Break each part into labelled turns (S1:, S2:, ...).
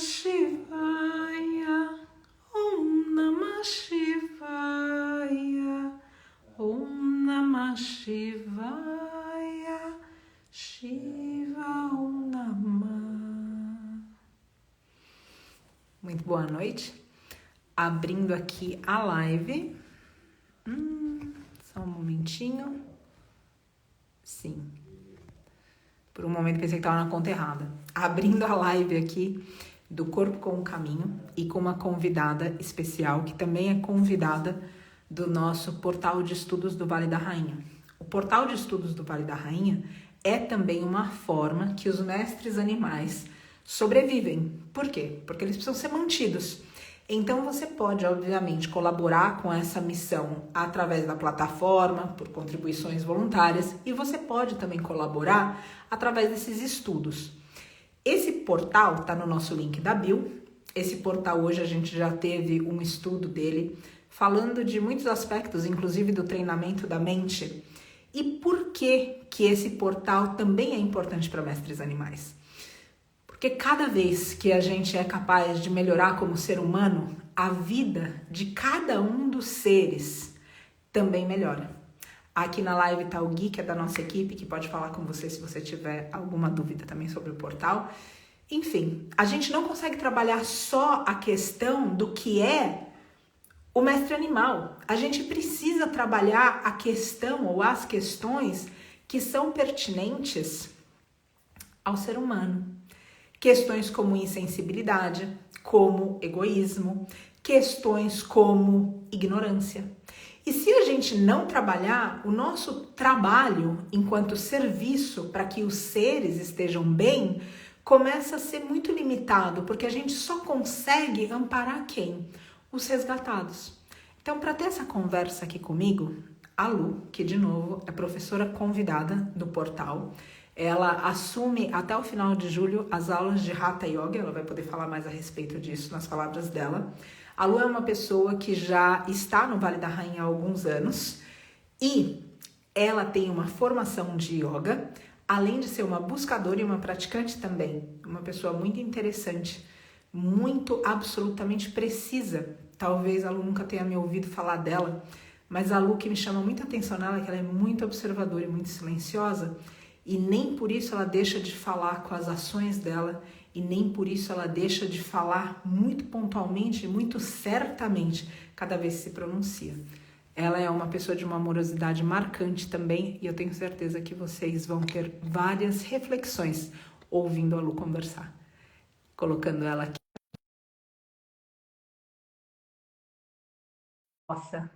S1: Shivaya, Om Namah Shivaya, Om Namah Shivaya, Shiva Om Namah. Muito boa noite. Abrindo aqui a live. Só um momentinho. Sim. Por um momento pensei que estava na conta errada. Abrindo a live aqui do Corpo com o Caminho e com uma convidada especial, que também é convidada do nosso Portal de Estudos do Vale da Rainha. O Portal de Estudos do Vale da Rainha é também uma forma que os mestres animais sobrevivem. Por quê? Porque eles precisam ser mantidos. Então você pode, obviamente, colaborar com essa missão através da plataforma, por contribuições voluntárias, e você pode também colaborar através desses estudos. Esse portal está no nosso link da bio. Esse portal hoje a gente já teve um estudo dele, falando de muitos aspectos, inclusive do treinamento da mente. E por que esse portal também é importante para mestres animais? Porque cada vez que a gente é capaz de melhorar como ser humano, a vida de cada um dos seres também melhora. Aqui na live está o Gui, que é da nossa equipe, que pode falar com você se você tiver alguma dúvida também sobre o portal. Enfim, a gente não consegue trabalhar só a questão do que é o mestre animal. A gente precisa trabalhar a questão ou as questões que são pertinentes ao ser humano. Questões como insensibilidade, como egoísmo, questões como ignorância. E se a gente não trabalhar, o nosso trabalho enquanto serviço para que os seres estejam bem, começa a ser muito limitado, porque a gente só consegue amparar quem? Os resgatados. Então, para ter essa conversa aqui comigo, a Lu, que de novo é professora convidada do portal, ela assume até o final de julho as aulas de Hatha Yoga, ela vai poder falar mais a respeito disso nas palavras dela. A Lu é uma pessoa que já está no Vale da Rainha há alguns anos e ela tem uma formação de yoga, além de ser uma buscadora e uma praticante também. Uma pessoa muito interessante, muito absolutamente precisa. Talvez a Lu nunca tenha me ouvido falar dela, mas a Lu, que me chama muita atenção nela é que ela é muito observadora e muito silenciosa. E nem por isso ela deixa de falar com as ações dela, e nem por isso ela deixa de falar muito pontualmente, muito certamente, cada vez que se pronuncia. Ela é uma pessoa de uma amorosidade marcante também, e eu tenho certeza que vocês vão ter várias reflexões ouvindo a Lu conversar. Colocando ela aqui. Nossa,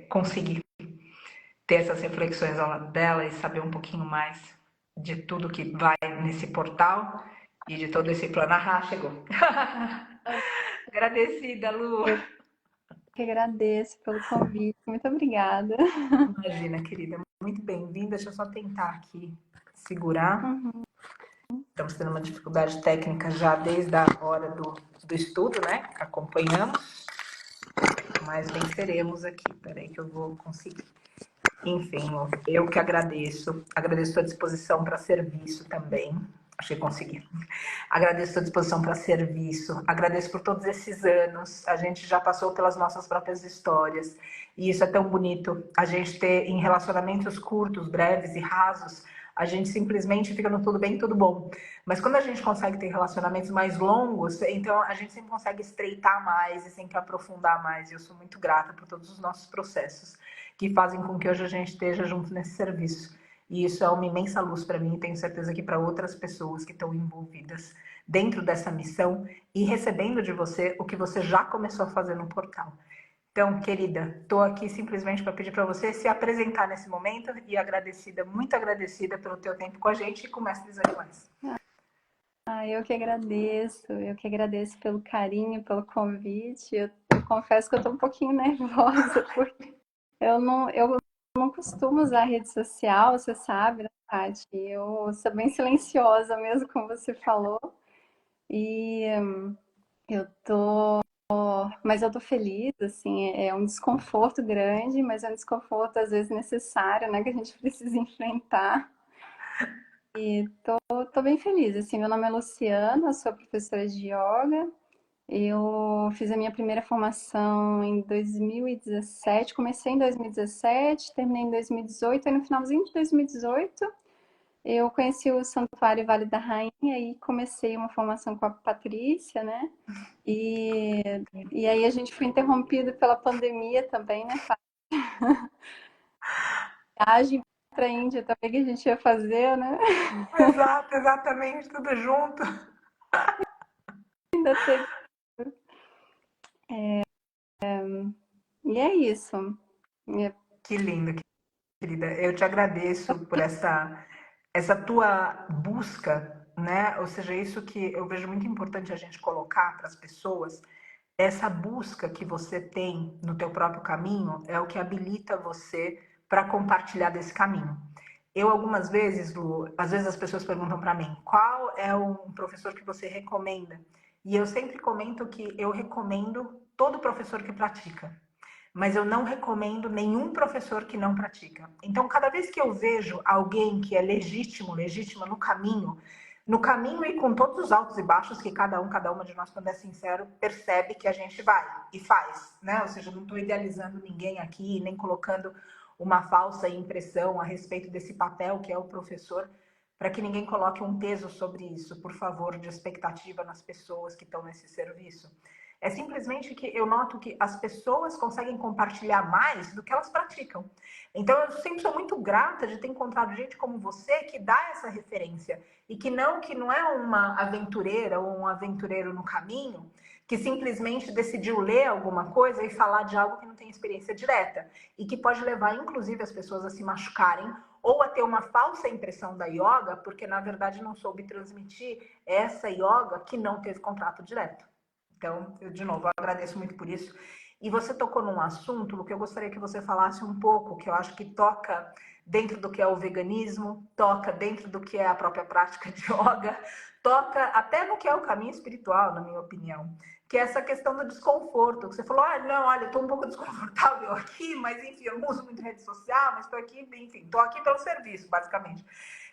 S1: conseguir ter essas reflexões ao lado dela e saber um pouquinho mais de tudo que vai nesse portal e de todo esse plano. Ah, chegou. Agradecida, Lu.
S2: Eu que agradeço pelo convite. Muito obrigada.
S1: Imagina, querida. Muito bem-vinda. Deixa eu só tentar aqui segurar. Estamos tendo uma dificuldade técnica já desde a hora do estudo, né? Acompanhamos. Mas venceremos aqui. Peraí que eu vou conseguir. Enfim, eu que agradeço. Agradeço a sua disposição para serviço também. Achei que consegui. Agradeço a sua disposição para serviço. Agradeço por todos esses anos. A gente já passou pelas nossas próprias histórias. E isso é tão bonito. A gente ter em relacionamentos curtos, breves e rasos, a gente simplesmente fica no tudo bem, tudo bom. Mas quando a gente consegue ter relacionamentos mais longos, então a gente sempre consegue estreitar mais e sempre aprofundar mais. E eu sou muito grata por todos os nossos processos que fazem com que hoje a gente esteja junto nesse serviço. E isso é uma imensa luz para mim e tenho certeza que para outras pessoas que estão envolvidas dentro dessa missão e recebendo de você o que você já começou a fazer no portal. Então, querida, estou aqui simplesmente para pedir para você se apresentar nesse momento e agradecida, muito agradecida pelo teu tempo com a gente e com o Mestres Animais.
S2: Eu que agradeço pelo carinho, pelo convite. Eu confesso que eu estou um pouquinho nervosa, porque eu não costumo usar rede social, você sabe, né, Tati? Eu sou bem silenciosa mesmo, como você falou. E mas eu tô feliz, assim, é um desconforto grande, mas é um desconforto às vezes necessário, né, que a gente precisa enfrentar. E tô bem feliz. Assim, meu nome é Luciana, sou professora de yoga. Eu fiz a minha primeira formação em 2017, comecei em 2017, terminei em 2018, e no finalzinho de 2018 eu conheci o Santuário Vale da Rainha e comecei uma formação com a Patrícia, né? E, e aí a gente foi interrompido pela pandemia também, né? Viagem para a Índia também que a gente ia fazer, né?
S1: Exato, exatamente, tudo junto.
S2: Ainda teve. E é isso.
S1: Que lindo, querida. Eu te agradeço por essa tua busca, né? Ou seja, isso que eu vejo muito importante a gente colocar para as pessoas, essa busca que você tem no teu próprio caminho é o que habilita você para compartilhar desse caminho. Eu algumas vezes, Lu, às vezes as pessoas perguntam para mim, qual é um professor que você recomenda? E eu sempre comento que eu recomendo todo professor que pratica, mas eu não recomendo nenhum professor que não pratica. Então, cada vez que eu vejo alguém que é legítimo, legítima no caminho e com todos os altos e baixos que cada uma de nós, quando é sincero, percebe que a gente vai e faz, né? Ou seja, não estou idealizando ninguém aqui, nem colocando uma falsa impressão a respeito desse papel que é o professor, para que ninguém coloque um peso sobre isso, por favor, de expectativa nas pessoas que estão nesse serviço. É simplesmente que eu noto que as pessoas conseguem compartilhar mais do que elas praticam. Então, eu sempre sou muito grata de ter encontrado gente como você que dá essa referência e que não é uma aventureira ou um aventureiro no caminho que simplesmente decidiu ler alguma coisa e falar de algo que não tem experiência direta e que pode levar, inclusive, as pessoas a se machucarem ou a ter uma falsa impressão da yoga, porque na verdade não soube transmitir essa yoga que não teve contato direto. Então, eu, de novo, eu agradeço muito por isso. E você tocou num assunto que eu gostaria que você falasse um pouco, que eu acho que toca dentro do que é o veganismo, toca dentro do que é a própria prática de yoga, toca até no que é o caminho espiritual, na minha opinião, que é essa questão do desconforto. Você falou, ah, não, olha, eu estou um pouco desconfortável aqui, mas enfim, eu não uso muito rede social, mas estou aqui, enfim, estou aqui pelo serviço, basicamente.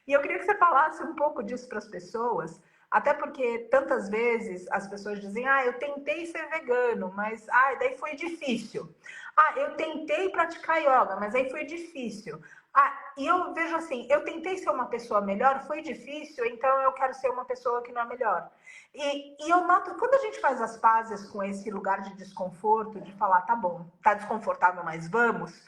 S1: E eu queria que você falasse um pouco disso para as pessoas, até porque tantas vezes as pessoas dizem, ah, eu tentei ser vegano, mas daí foi difícil. Ah, eu tentei praticar yoga, mas aí foi difícil. Ah, e eu vejo assim, eu tentei ser uma pessoa melhor, foi difícil, então eu quero ser uma pessoa que não é melhor. E eu noto, quando a gente faz as pazes com esse lugar de desconforto, de falar, tá bom, tá desconfortável, mas vamos,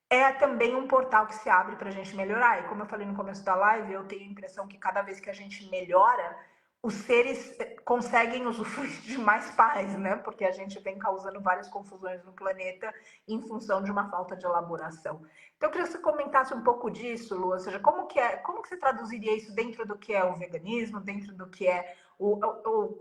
S1: é também um portal que se abre para a gente melhorar. E como eu falei no começo da live, eu tenho a impressão que cada vez que a gente melhora, os seres conseguem usufruir de mais paz, né? Porque a gente vem causando várias confusões no planeta em função de uma falta de elaboração. Então, eu queria que você comentasse um pouco disso, Lu, ou seja, como que você traduziria isso dentro do que é o veganismo, dentro do que é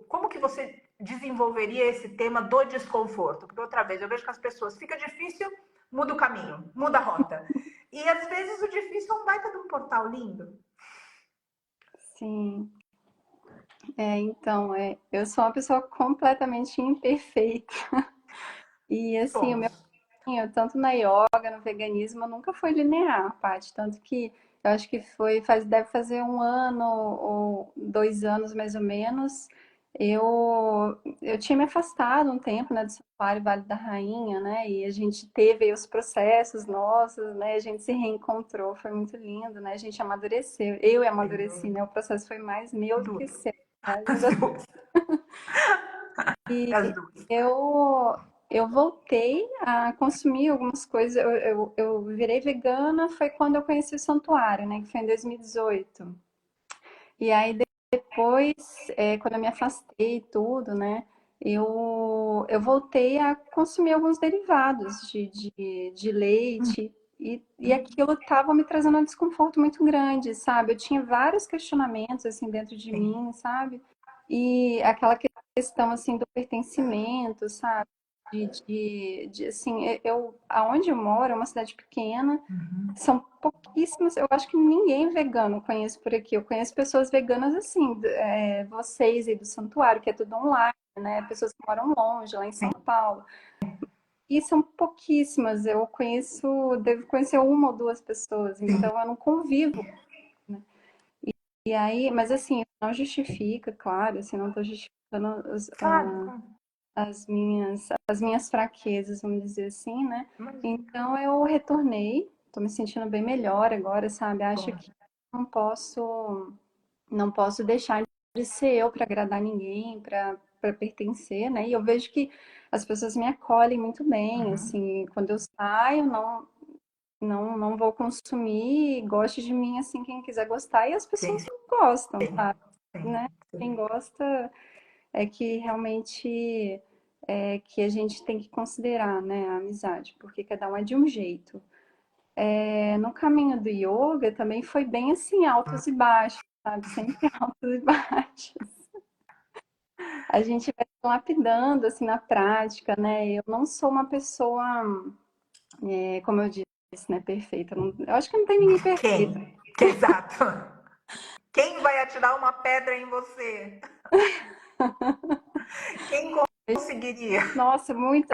S1: como que você desenvolveria esse tema do desconforto? Porque outra vez eu vejo que as pessoas fica difícil, muda o caminho, muda a rota. E às vezes o difícil é um baita de um portal lindo.
S2: Sim. Então, eu sou uma pessoa completamente imperfeita. E assim, o meu
S1: Somos.
S2: caminho, tanto na yoga, no veganismo, nunca foi linear, Paty. Tanto que eu acho que deve fazer um ano ou 2 anos mais ou menos. Eu tinha me afastado um tempo, né, do Santuário Vale da Rainha, né? E a gente teve aí os processos nossos, né? A gente se reencontrou, foi muito lindo, né? A gente amadureceu. Eu
S1: Sem
S2: amadureci,
S1: dúvida.
S2: né? O processo foi mais meu do que
S1: Duas.
S2: seu. Né?
S1: As duas.
S2: E
S1: As duas.
S2: eu voltei a consumir algumas coisas. Eu virei vegana, foi quando eu conheci o santuário, né? Que foi em 2018. E aí depois, quando eu me afastei e tudo, né? Eu voltei a consumir alguns derivados de leite. E aquilo estava me trazendo um desconforto muito grande, sabe? Eu tinha vários questionamentos, assim, dentro de
S1: Sim.
S2: mim, sabe? E aquela questão assim do pertencimento, sabe? Assim, aonde eu moro é uma cidade pequena,
S1: Uhum.
S2: são pouquíssimas, eu acho que ninguém vegano conheço por aqui. Eu conheço pessoas veganas assim, vocês aí do santuário, que é tudo online, né? Pessoas que moram longe, lá em São
S1: Sim.
S2: Paulo. E são pouquíssimas. Devo conhecer uma ou duas pessoas,
S1: Sim.
S2: então eu não convivo, né? E aí, mas assim, não justifica, claro, assim, não tô justificando
S1: Claro, claro.
S2: as minhas fraquezas, vamos dizer assim, né?
S1: Imagina.
S2: Então eu retornei, tô me sentindo bem melhor agora, sabe? Acho
S1: Bom.
S2: que não posso deixar de ser eu para agradar ninguém, para pertencer, né? E eu vejo que as pessoas me acolhem muito bem,
S1: Uhum.
S2: assim, quando eu saio, não vou consumir, goste de mim assim quem quiser gostar, e as
S1: Sim,
S2: pessoas gostam,
S1: sim,
S2: sabe?
S1: sim,
S2: Né? Quem
S1: sim.
S2: gosta é que realmente que a gente tem que considerar, né, a amizade, porque cada um é de um jeito. No caminho do yoga também foi bem assim, altos e baixos, sabe? Sempre altos e baixos. A gente vai lapidando assim na prática, né? Eu não sou uma pessoa, como eu disse, né, perfeita. Eu acho que não tem ninguém perfeito.
S1: Quem? Exato. Quem vai atirar uma pedra em você? Quem conseguiria?
S2: Nossa, muitas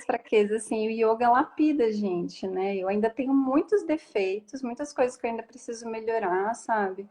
S2: fraquezas, assim, o yoga lapida a gente, né? Eu ainda tenho muitos defeitos, muitas coisas que eu ainda preciso melhorar, sabe?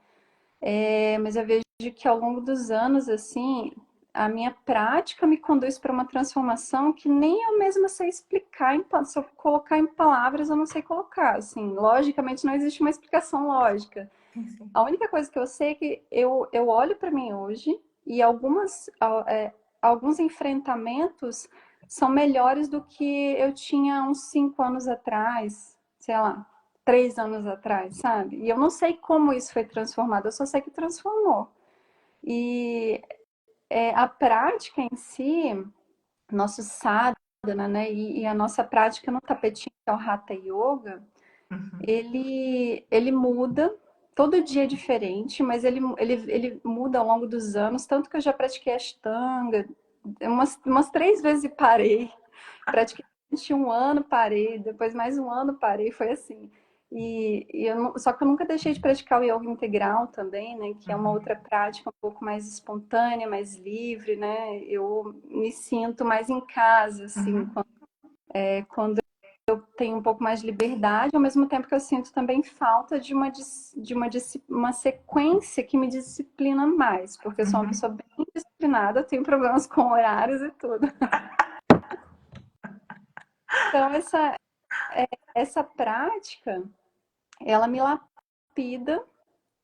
S2: Mas eu vejo que ao longo dos anos, assim, a minha prática me conduz para uma transformação que nem eu mesma sei explicar. Se eu colocar em palavras, eu não sei colocar. Assim, logicamente, não existe uma explicação lógica.
S1: Sim, sim.
S2: A única coisa que eu sei é que eu olho para mim hoje e alguns enfrentamentos são melhores do que eu tinha uns 5 anos atrás, sei lá, 3 anos atrás, sabe? E eu não sei como isso foi transformado, eu só sei que transformou. E a prática em si, nosso sadhana, né? E a nossa prática no tapetinho, que é o Hatha Yoga,
S1: Uhum.
S2: ele muda, todo dia é diferente, mas ele muda ao longo dos anos, tanto que eu já pratiquei Ashtanga umas 3 vezes e parei. Pratiquei durante um ano, parei, depois mais um ano, parei, foi assim. Só que eu nunca deixei de praticar o yoga integral também, né? Que é uma
S1: Uhum.
S2: outra prática um pouco mais espontânea, mais livre, né? Eu me sinto mais em casa, assim,
S1: Uhum.
S2: quando tenho um pouco mais de liberdade, ao mesmo tempo que eu sinto também falta de uma sequência que me disciplina mais, porque eu sou uma
S1: Uhum.
S2: pessoa bem disciplinada, tenho problemas com horários e tudo. Então, essa prática, ela me lapida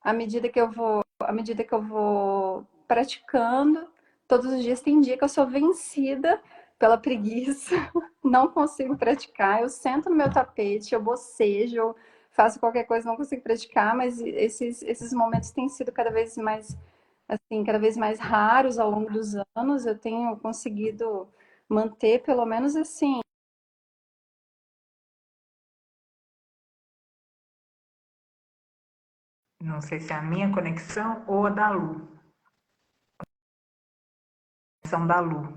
S2: à medida que eu vou praticando. Todos os dias tem dia que eu sou vencida pela preguiça, não consigo praticar. Eu sento no meu tapete, eu bocejo, eu faço qualquer coisa, não consigo praticar, mas esses momentos têm sido cada vez mais, assim, cada vez mais raros ao longo dos anos. Eu tenho conseguido manter pelo menos assim.
S1: Não sei se é a minha conexão ou a da Lu. São da Lu.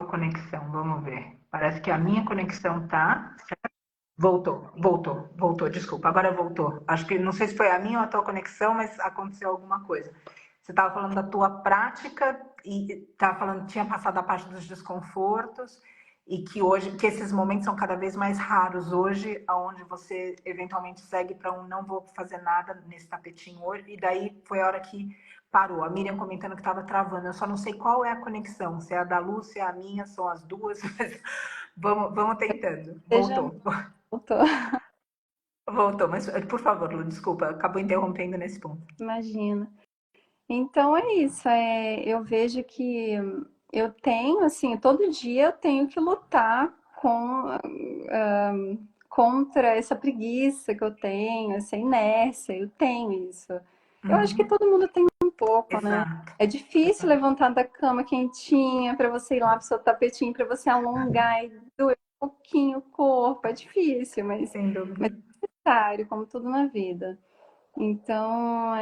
S1: Conexão, vamos ver. Parece que a minha conexão tá. Voltou, voltou, voltou, desculpa, agora voltou. Acho que não sei se foi a minha ou a tua conexão, mas aconteceu alguma coisa. Você estava falando da tua prática e estava falando que tinha passado a parte dos desconfortos e que hoje, que esses momentos são cada vez mais raros hoje, aonde você eventualmente segue para um não vou fazer nada nesse tapetinho hoje, e daí foi a hora que parou. A Miriam comentando que estava travando. Eu só não sei qual é a conexão, se é a da Lúcia, a minha, são as duas, mas vamos tentando.
S2: Seja
S1: Voltou.
S2: voltou,
S1: Voltou, mas por favor, Lu, desculpa, acabou interrompendo nesse ponto.
S2: imagina. Então é isso, eu vejo que eu tenho, assim, todo dia eu tenho que lutar contra essa preguiça que eu tenho, essa inércia, eu tenho isso. Eu acho que
S1: Uhum.
S2: todo mundo tem um pouco, né?
S1: Exato,
S2: É difícil
S1: exato.
S2: levantar da cama quentinha para você ir lá pro seu tapetinho, para você alongar e doer um pouquinho o corpo, é difícil,
S1: Sem
S2: mas
S1: dúvida.
S2: é necessário, como tudo na vida. Então,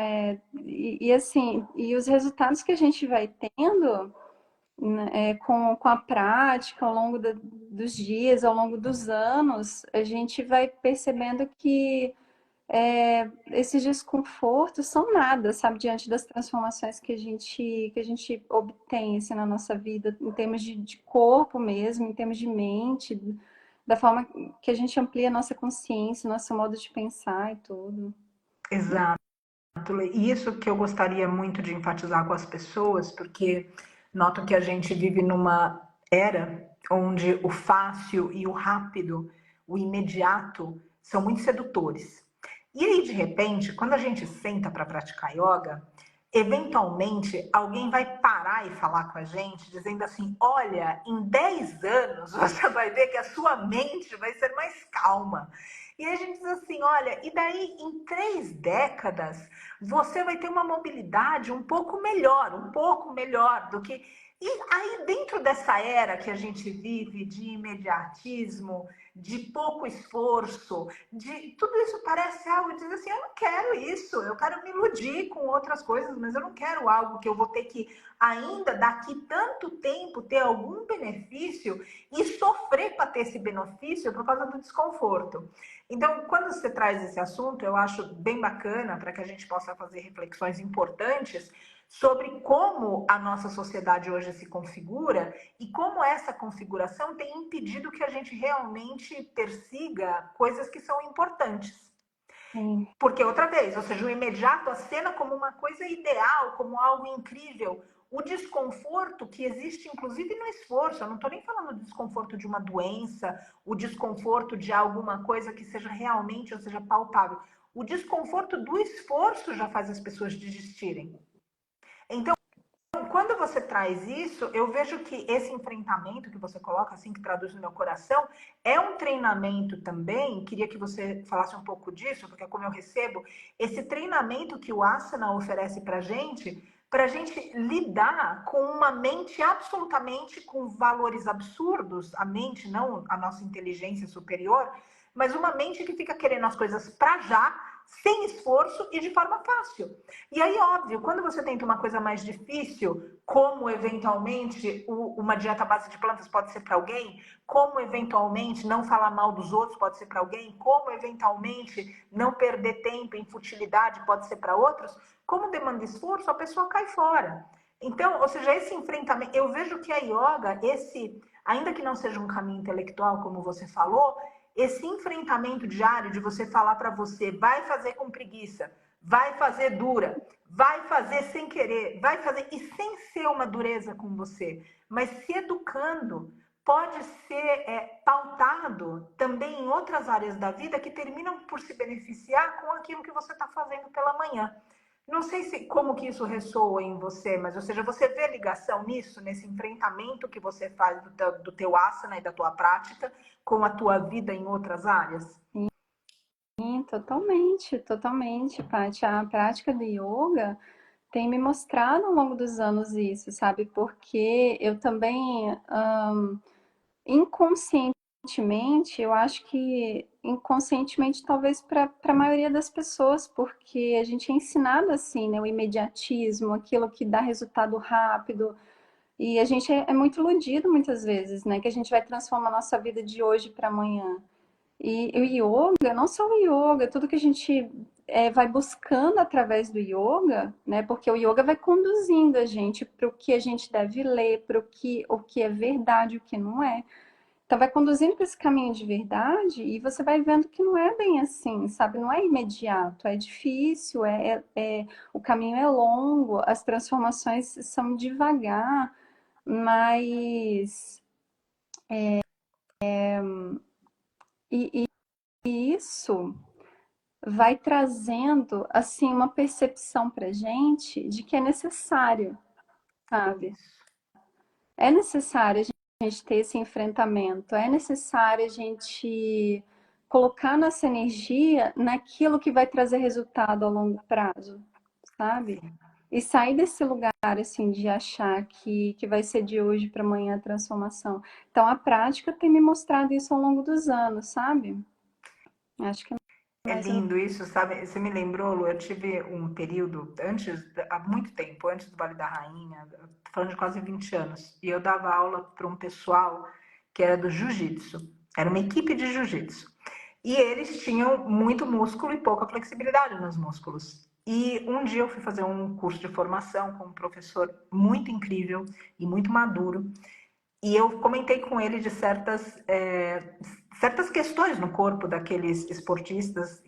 S2: e assim, e os resultados que a gente vai tendo, né, com a prática ao longo dos dias, ao longo dos anos, a gente vai percebendo que esses desconfortos são nada, sabe, diante das transformações que a gente obtém assim, na nossa vida, em termos de corpo mesmo, em termos de mente, da forma que a gente amplia a nossa consciência, nosso modo de pensar e tudo.
S1: Exato. E isso que eu gostaria muito de enfatizar com as pessoas, porque noto que a gente vive numa era onde o fácil e o rápido, o imediato, são muito sedutores. E aí, de repente, quando a gente senta para praticar yoga, eventualmente alguém vai parar e falar com a gente, dizendo assim: olha, em 10 anos você vai ver que a sua mente vai ser mais calma. E a gente diz assim: olha, e daí em 3 décadas você vai ter uma mobilidade um pouco melhor do que. E aí, dentro dessa era que a gente vive de imediatismo, de pouco esforço, de tudo isso parece algo de dizer assim, eu não quero isso, eu quero me iludir com outras coisas, mas eu não quero algo que eu vou ter que ainda daqui tanto tempo ter algum benefício e sofrer para ter esse benefício por causa do desconforto. Então, quando você traz esse assunto, eu acho bem bacana para que a gente possa fazer reflexões importantes sobre como a nossa sociedade hoje se configura e como essa configuração tem impedido que a gente realmente persiga coisas que são importantes.
S2: Sim.
S1: Porque, outra vez, ou seja, o imediato, a cena como uma coisa ideal, como algo incrível. O desconforto que existe, inclusive, no esforço. Eu não estou nem falando do desconforto de uma doença, o desconforto de alguma coisa que seja realmente, ou seja, palpável. O desconforto do esforço já faz as pessoas desistirem. Então, quando você traz isso, eu vejo que esse enfrentamento que você coloca, assim, que traduz no meu coração, é um treinamento também. Queria que você falasse um pouco disso, porque é como eu recebo, esse treinamento que o Asana oferece para a gente lidar com uma mente absolutamente com valores absurdos, a mente, não a nossa inteligência superior, mas uma mente que fica querendo as coisas para já, sem esforço e de forma fácil. E aí, óbvio, quando você tenta uma coisa mais difícil, como eventualmente uma dieta à base de plantas pode ser para alguém, como eventualmente não falar mal dos outros pode ser para alguém, como eventualmente não perder tempo em futilidade pode ser para outros, como demanda esforço, a pessoa cai fora. Então, ou seja, esse enfrentamento, eu vejo que a yoga, ainda que não seja um caminho intelectual, como você falou, esse enfrentamento diário de você falar para você, vai fazer com preguiça, vai fazer dura, vai fazer sem querer, vai fazer e sem ser uma dureza com você, mas se educando, pode ser pautado também em outras áreas da vida que terminam por se beneficiar com aquilo que você está fazendo pela manhã. Não sei como que isso ressoa em você, mas, ou seja, você vê ligação nisso, nesse enfrentamento que você faz do teu asana e da tua prática com a tua vida em outras áreas?
S2: Sim, totalmente, totalmente, Paty. A prática do yoga tem me mostrado ao longo dos anos isso, sabe? Porque eu também, inconscientemente, eu acho que inconscientemente, talvez para a maioria das pessoas, porque a gente é ensinado assim, né? O imediatismo, aquilo que dá resultado rápido. E a gente é muito iludido muitas vezes, né? Que a gente vai transformar a nossa vida de hoje para amanhã. E o yoga, não só o yoga, tudo que a gente vai buscando através do yoga, né? Porque o yoga vai conduzindo a gente para o que a gente deve ler, para o que é verdade, o que não é. Então vai conduzindo para esse caminho de verdade e você vai vendo que não é bem assim, sabe? Não é imediato, é difícil, o caminho é longo, as transformações são devagar, mas e, e isso vai trazendo assim uma percepção para gente de que é necessário, sabe? É necessário a gente ter esse enfrentamento, é necessário a gente colocar nossa energia naquilo que vai trazer resultado a longo prazo, sabe?
S1: Sim.
S2: E sair desse lugar assim de achar que vai ser de hoje para amanhã a transformação. Então a prática tem me mostrado isso ao longo dos anos, sabe? Acho que é
S1: É
S2: mais ou menos.
S1: lindo isso, sabe? Você me lembrou, Lu, eu tive um período, há muito tempo, antes do Vale da Rainha, falando de quase 20 anos, e eu dava aula para um pessoal que era do jiu-jitsu, era uma equipe de jiu-jitsu. E eles tinham muito músculo e pouca flexibilidade nos músculos. E um dia eu fui fazer um curso de formação com um professor muito incrível e muito maduro. E eu comentei com ele de certas questões no corpo daqueles esportistas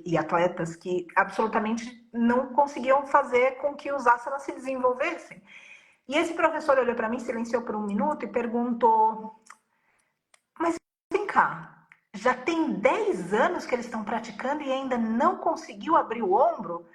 S1: e atletas que absolutamente não conseguiam fazer com que os asanas se desenvolvessem. E esse professor olhou para mim, silenciou por um minuto e perguntou: mas vem cá, já tem 10 anos que eles estão praticando e ainda não conseguiu abrir o ombro?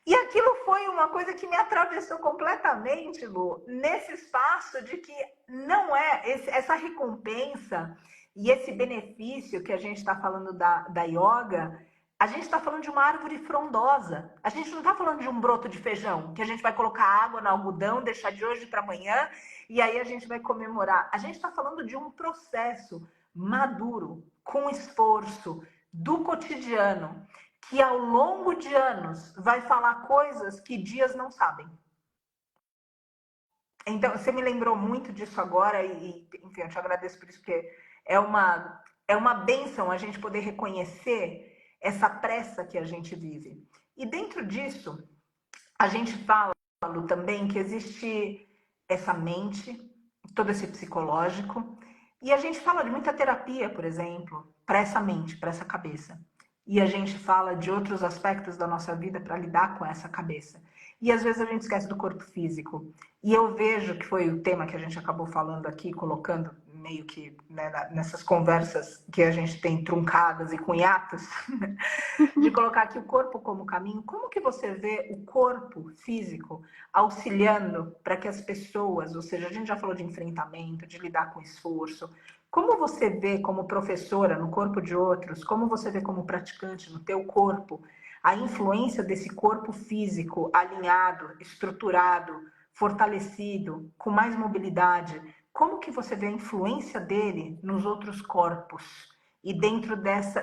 S1: E aquilo foi uma coisa que me atravessou completamente, Lu, nesse espaço de que não é essa recompensa e esse benefício que a gente está falando da yoga, a gente está falando de uma árvore frondosa. A gente não está falando de um broto de feijão, que a gente vai colocar água no algodão, deixar de hoje para amanhã, e aí a gente vai comemorar. A gente está falando de um processo maduro, com esforço, do cotidiano, que ao longo de anos vai falar coisas que dias não sabem. Então, você me lembrou muito disso agora enfim, eu te agradeço por isso, porque é uma bênção a gente poder reconhecer essa pressa que a gente vive. E dentro disso, a gente fala também que existe essa mente, todo esse psicológico, e a gente fala de muita terapia, por exemplo, para essa mente, para essa cabeça. E a gente fala de outros aspectos da nossa vida para lidar com essa cabeça. E às vezes a gente esquece do corpo físico. E eu vejo que foi o tema que a gente acabou falando aqui, colocando meio que, né, nessas conversas que a gente tem truncadas e com hiatos, de colocar aqui o corpo como caminho. Como que você vê o corpo físico auxiliando para que as pessoas, ou seja, a gente já falou de enfrentamento, de lidar com esforço, como você vê como professora no corpo de outros, como você vê como praticante no teu corpo, a influência desse corpo físico alinhado, estruturado, fortalecido, com mais mobilidade, como que você vê a influência dele nos outros corpos? E dentro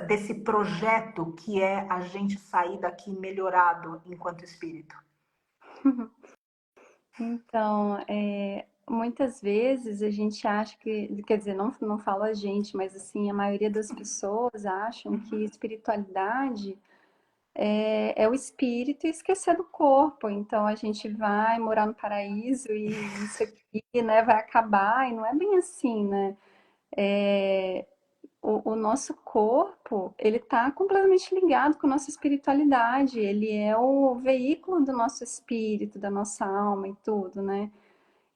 S1: desse projeto que é a gente sair daqui melhorado enquanto espírito?
S2: Então, muitas vezes a gente acha que, quer dizer, não falo a gente, mas assim, a maioria das pessoas acham que espiritualidade é o espírito e esquecer do corpo. Então a gente vai morar no paraíso e isso aqui, né, vai acabar, e não é bem assim, né? O nosso corpo, ele está completamente ligado com a nossa espiritualidade, ele é o veículo do nosso espírito, da nossa alma e tudo, né?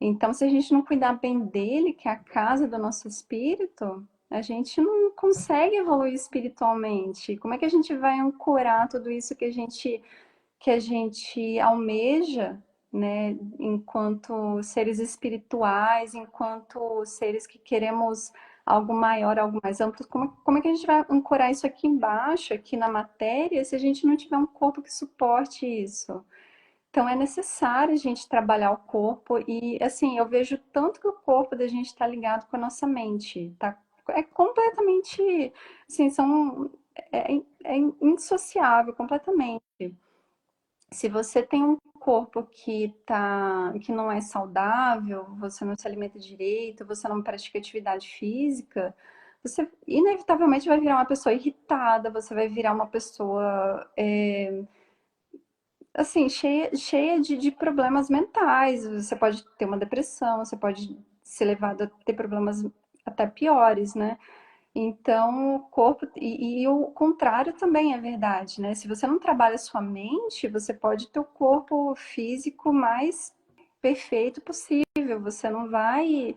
S2: Então, se a gente não cuidar bem dele, que é a casa do nosso espírito, a gente não consegue evoluir espiritualmente. Como é que a gente vai ancorar tudo isso que a gente almeja, né, enquanto seres espirituais, enquanto seres que queremos algo maior, algo mais amplo? Como é que a gente vai ancorar isso aqui embaixo, aqui na matéria, se a gente não tiver um corpo que suporte isso? Então é necessário a gente trabalhar o corpo e assim, eu vejo tanto que o corpo da gente está ligado com a nossa mente, tá? É completamente, assim, é indissociável completamente. Se você tem um corpo que não é saudável, você não se alimenta direito, você não pratica atividade física, você inevitavelmente vai virar uma pessoa irritada, você vai virar uma pessoa assim, cheia de problemas mentais. Você pode ter uma depressão, você pode ser levado a ter problemas até piores, né? Então, o corpo. E o contrário também é verdade, né? Se você não trabalha a sua mente, você pode ter o corpo físico mais perfeito possível. Você não vai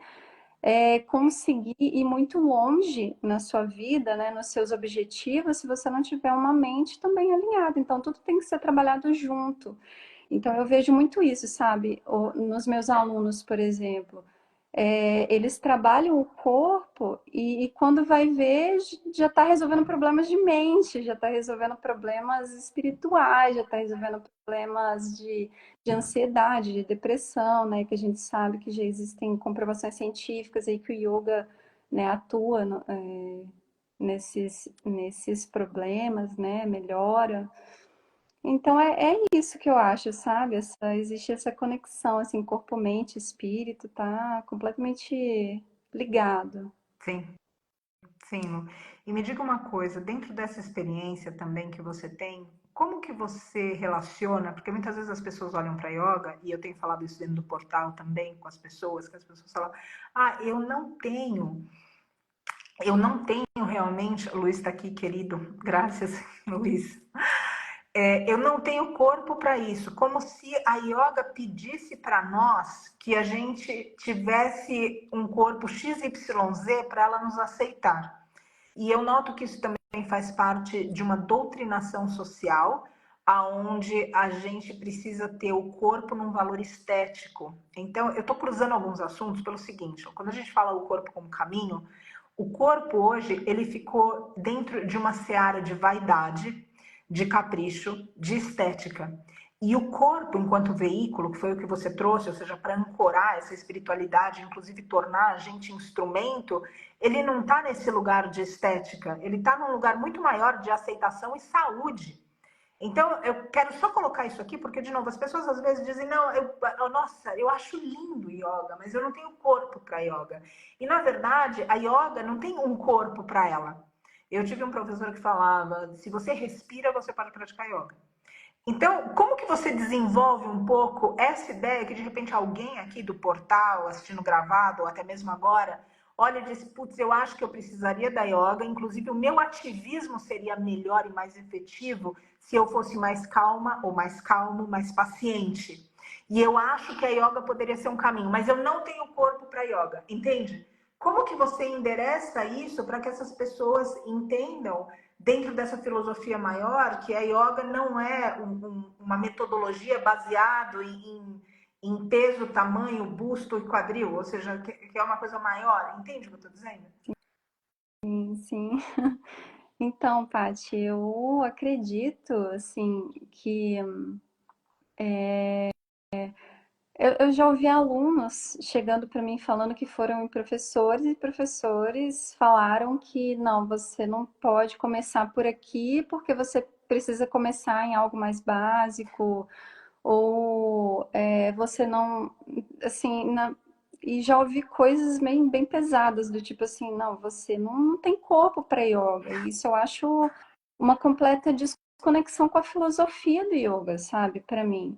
S2: conseguir ir muito longe na sua vida, né, nos seus objetivos, se você não tiver uma mente também alinhada. Então, tudo tem que ser trabalhado junto. Então, eu vejo muito isso, sabe? Nos meus alunos, por exemplo. Eles trabalham o corpo e quando vai ver, já está resolvendo problemas de mente, já está resolvendo problemas espirituais, já está resolvendo problemas de ansiedade, de depressão, né? Que a gente sabe que já existem comprovações científicas aí que o yoga, né, atua nesses problemas, né? Melhora. Então é isso que eu acho, sabe? Existe essa conexão, assim, corpo, mente, espírito, tá completamente ligado.
S1: Sim, Sim, Lu. E me diga uma coisa, dentro dessa experiência também que você tem, como que você relaciona? Porque muitas vezes as pessoas olham para yoga, e eu tenho falado isso dentro do portal também com as pessoas, que as pessoas falam, ah, eu não tenho realmente, o Luiz está aqui, querido, graças, Luiz. Eu não tenho corpo para isso, como se a yoga pedisse para nós que a gente tivesse um corpo XYZ para ela nos aceitar. E eu noto que isso também faz parte de uma doutrinação social, aonde a gente precisa ter o corpo num valor estético. Então, eu estou cruzando alguns assuntos pelo seguinte: quando a gente fala o corpo como caminho, o corpo hoje ele ficou dentro de uma seara de vaidade, de capricho, de estética. E o corpo, enquanto veículo, que foi o que você trouxe, ou seja, para ancorar essa espiritualidade, inclusive tornar a gente instrumento, ele não está nesse lugar de estética, ele está num lugar muito maior de aceitação e saúde. Então, eu quero só colocar isso aqui, porque, de novo, as pessoas às vezes dizem, não, nossa, eu acho lindo yoga, mas eu não tenho corpo para yoga. E, na verdade, a yoga não tem um corpo para ela. Eu tive um professor que falava, se você respira, você pode praticar yoga. Então, como que você desenvolve um pouco essa ideia que de repente alguém aqui do portal, assistindo gravado, ou até mesmo agora, olha e diz, putz, eu acho que eu precisaria da yoga, inclusive o meu ativismo seria melhor e mais efetivo se eu fosse mais calma, ou mais calmo, mais paciente. E eu acho que a yoga poderia ser um caminho, mas eu não tenho corpo para yoga, entende? Como que você endereça isso para que essas pessoas entendam dentro dessa filosofia maior, que a yoga não é uma metodologia baseada em peso, tamanho, busto e quadril, ou seja, que é uma coisa maior. Entende o que eu estou dizendo?
S2: Sim, sim. Então, Paty, eu acredito, assim, que eu já ouvi alunos chegando para mim falando que foram professores e professores falaram que não, você não pode começar por aqui porque você precisa começar em algo mais básico ou você não, assim, e já ouvi coisas bem pesadas do tipo assim, não, você não tem corpo para yoga. E isso eu acho uma completa desconexão com a filosofia do yoga, sabe, para mim.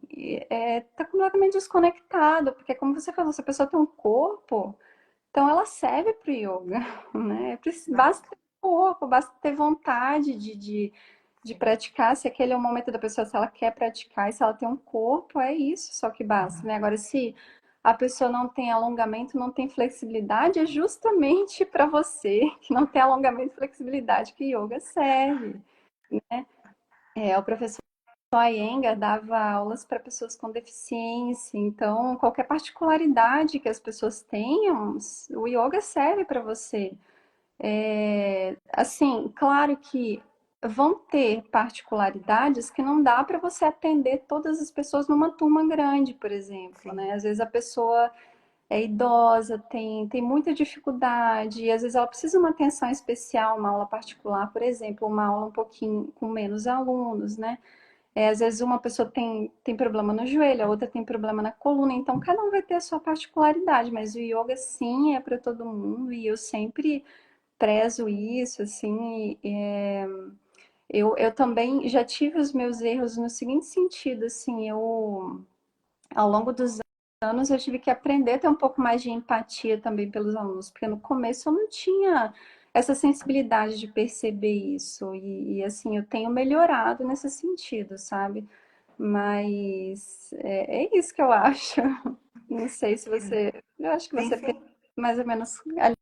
S2: Tá completamente desconectado, porque como você falou, se a pessoa tem um corpo, então ela serve para o yoga, né? Basta ter corpo, basta ter vontade de praticar, se aquele é o momento da pessoa, se ela quer praticar e se ela tem um corpo, é isso só que basta, né? Agora, se a pessoa não tem alongamento, não tem flexibilidade, é justamente para você que não tem alongamento e flexibilidade que yoga serve. O professor Iyengar dava aulas para pessoas com deficiência, então qualquer particularidade que as pessoas tenham, o yoga serve para você. Assim, claro que vão ter particularidades que não dá para você atender todas as pessoas numa turma grande, por exemplo,
S1: Sim.
S2: né? Às vezes a pessoa é idosa, tem muita dificuldade, e às vezes ela precisa de uma atenção especial, uma aula particular, por exemplo, uma aula um pouquinho com menos alunos, né? Às vezes uma pessoa tem problema no joelho, a outra tem problema na coluna, então cada um vai ter a sua particularidade, mas o yoga sim é para todo mundo, e eu sempre prezo isso, assim, eu também já tive os meus erros no seguinte sentido, assim, ao longo dos anos, eu tive que aprender a ter um pouco mais de empatia também pelos alunos, porque no começo eu não tinha essa sensibilidade de perceber isso, assim, eu tenho melhorado nesse sentido, sabe? Mas é isso que eu acho. Não sei se você. Eu acho que
S1: Sim,
S2: você pensa
S1: sim.
S2: mais ou menos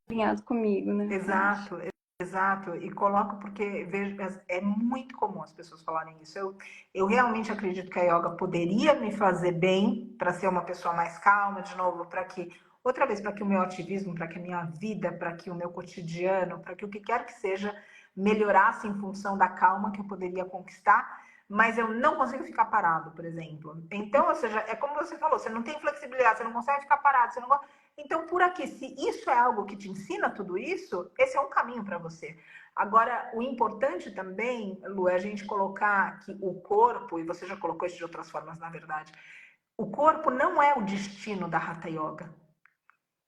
S2: alinhado comigo, né? Eu acho.
S1: Exato, exato. E coloco porque vejo, é muito comum as pessoas falarem isso. Eu realmente acredito que a yoga poderia me fazer bem para ser uma pessoa mais calma, de novo, para que, outra vez, para que o meu ativismo, para que a minha vida, para que o meu cotidiano, para que o que quer que seja melhorasse em função da calma que eu poderia conquistar. Mas eu não consigo ficar parado, por exemplo. Então, ou seja, é como você falou, você não tem flexibilidade, você não consegue ficar parado, você não então, por aqui, se isso é algo que te ensina tudo isso, esse é um caminho para você. Agora, o importante também, Lu, é a gente colocar que o corpo, e você já colocou isso de outras formas, na verdade, o corpo não é o destino da Hatha Yoga.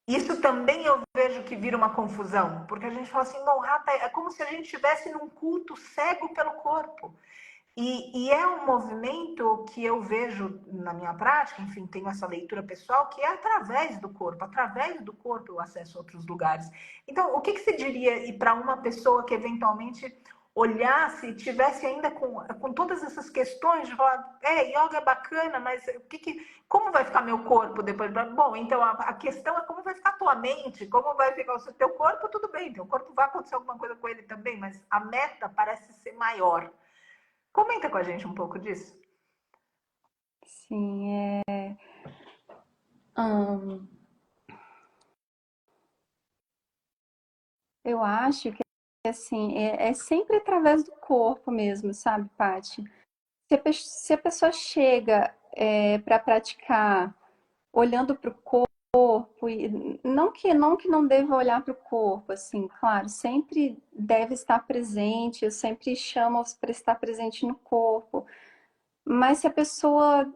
S1: Isso também eu vejo que vira uma confusão, porque a gente fala assim, bom, Rata, é como se a gente estivesse num culto cego pelo corpo. E é um movimento que eu vejo na minha prática, enfim, tenho essa leitura pessoal, que é através do corpo eu acesso a outros lugares. Então, o que você diria e para uma pessoa que eventualmente olhasse, tivesse ainda com todas essas questões de falar, yoga é bacana, mas como vai ficar meu corpo depois? Bom, então a questão é como vai ficar a tua mente, como vai ficar o teu corpo, tudo bem, teu corpo vai acontecer alguma coisa com ele também, mas a meta parece ser maior. Comenta com a gente um pouco disso.
S2: Sim, hum, eu acho que assim, é sempre através do corpo mesmo, sabe, Paty? Se a pessoa chega para praticar olhando para o corpo, e não que não deva olhar para o corpo, assim, claro, sempre deve estar presente, eu sempre chamo para estar presente no corpo, mas se a pessoa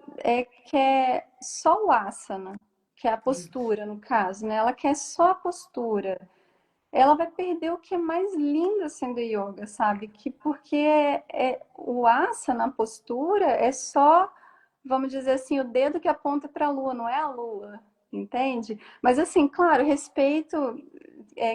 S2: quer só o asana, que é a
S1: Isso.
S2: postura, no caso, né? Ela quer só a postura, ela vai perder o que é mais lindo sendo yoga, sabe? Porque o asana, a postura, é só, vamos dizer assim, o dedo que aponta para a lua, não é a lua, entende? Mas assim, claro, respeito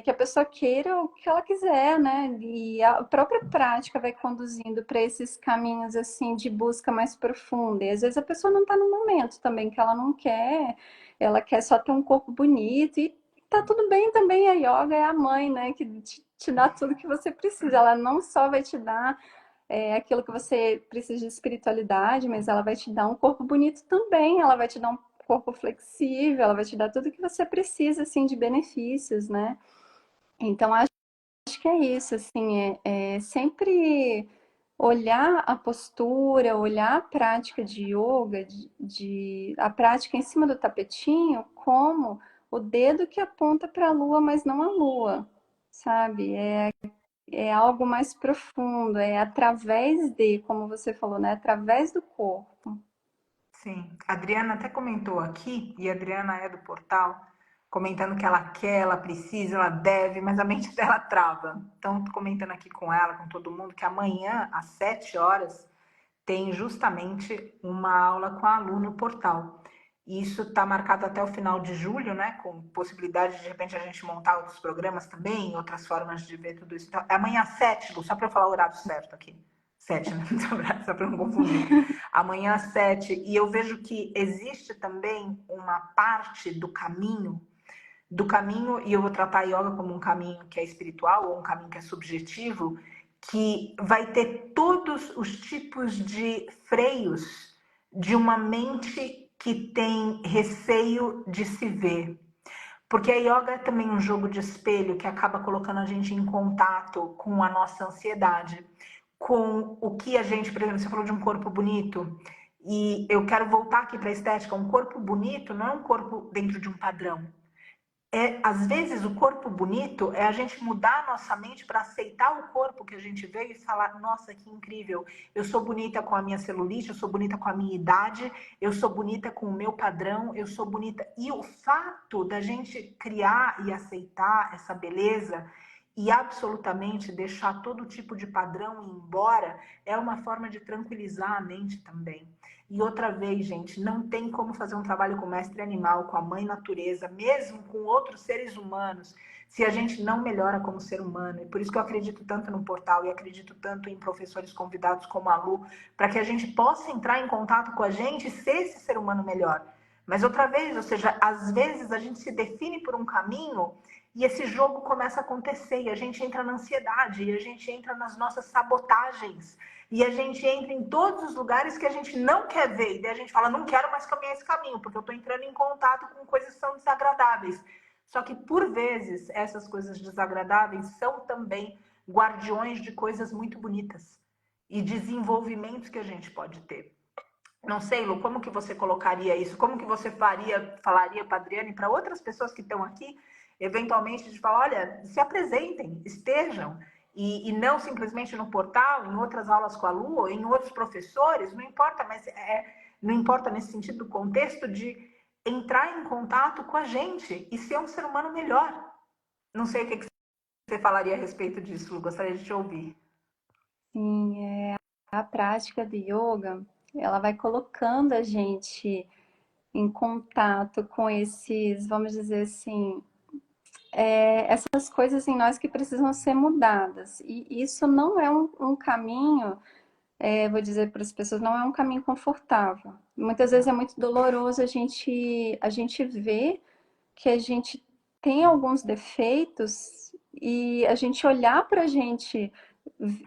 S2: que a pessoa queira o que ela quiser, né? E a própria prática vai conduzindo para esses caminhos assim de busca mais profunda. E às vezes a pessoa não está no momento também que ela não quer, ela quer só ter um corpo bonito e tá tudo bem também, a yoga é a mãe, né, que te dá tudo que você precisa. Ela não só vai te dar aquilo que você precisa de espiritualidade, mas ela vai te dar um corpo bonito também, ela vai te dar um corpo flexível, ela vai te dar tudo que você precisa, assim, de benefícios, né? Então, acho que é isso, assim, é sempre olhar a postura, olhar a prática de yoga, a prática em cima do tapetinho, como o dedo que aponta para a lua, mas não a lua, sabe? É algo mais profundo, é através de, como você falou, né? Através do corpo.
S1: Sim. A Adriana até comentou aqui, e a Adriana é do portal, comentando que ela quer, ela precisa, ela deve, mas a mente dela trava. Então, tô comentando aqui com ela, com todo mundo, que amanhã, às 7 horas, tem justamente uma aula com a Lu no portal. Isso está marcado até o final de julho, né? Com possibilidade de repente a gente montar outros programas também, outras formas de ver tudo isso. Então, é amanhã às 7, Lu, só para eu falar o horário certo aqui. 7, né? Só para não confundir. Amanhã às 7. E eu vejo que existe também uma parte do caminho, e eu vou tratar a yoga como um caminho que é espiritual ou um caminho que é subjetivo, que vai ter todos os tipos de freios de uma mente que tem receio de se ver. Porque a yoga é também um jogo de espelho que acaba colocando a gente em contato com a nossa ansiedade, com o que a gente, por exemplo, você falou de um corpo bonito, e eu quero voltar aqui para a estética. Um corpo bonito não é um corpo dentro de um padrão. Às vezes o corpo bonito é a gente mudar a nossa mente para aceitar o corpo que a gente veio e falar, nossa, que incrível, eu sou bonita com a minha celulite, eu sou bonita com a minha idade, eu sou bonita com o meu padrão, eu sou bonita. E o fato da gente criar e aceitar essa beleza e absolutamente deixar todo tipo de padrão ir embora é uma forma de tranquilizar a mente também. E outra vez, gente, não tem como fazer um trabalho com o mestre animal, com a mãe natureza, mesmo com outros seres humanos, se a gente não melhora como ser humano. E por isso que eu acredito tanto no portal e acredito tanto em professores convidados como a Lu, para que a gente possa entrar em contato com a gente e ser esse ser humano melhor. Mas outra vez, ou seja, às vezes a gente se define por um caminho e esse jogo começa a acontecer e a gente entra na ansiedade e a gente entra nas nossas sabotagens e a gente entra em todos os lugares que a gente não quer ver. E daí a gente fala, não quero mais caminhar esse caminho, porque eu estou entrando em contato com coisas que são desagradáveis. Só que, por vezes, essas coisas desagradáveis são também guardiões de coisas muito bonitas e desenvolvimentos que a gente pode ter. Não sei, Lu, como que você colocaria isso? Como que você falaria para a Adriane e para outras pessoas que estão aqui, eventualmente, de falar, olha, se apresentem, estejam, e não simplesmente no portal, em outras aulas com a Lu, ou em outros professores, não importa, mas não importa nesse sentido do contexto de entrar em contato com a gente e ser um ser humano melhor. Não sei o que você falaria a respeito disso, Lu. Gostaria de te ouvir.
S2: Sim, a prática do yoga, ela vai colocando a gente em contato com esses, vamos dizer assim, essas coisas em nós que precisam ser mudadas. E isso não é um caminho, vou dizer para as pessoas, não é um caminho confortável. Muitas vezes é muito doloroso a gente ver que a gente tem alguns defeitos e a gente olhar para a gente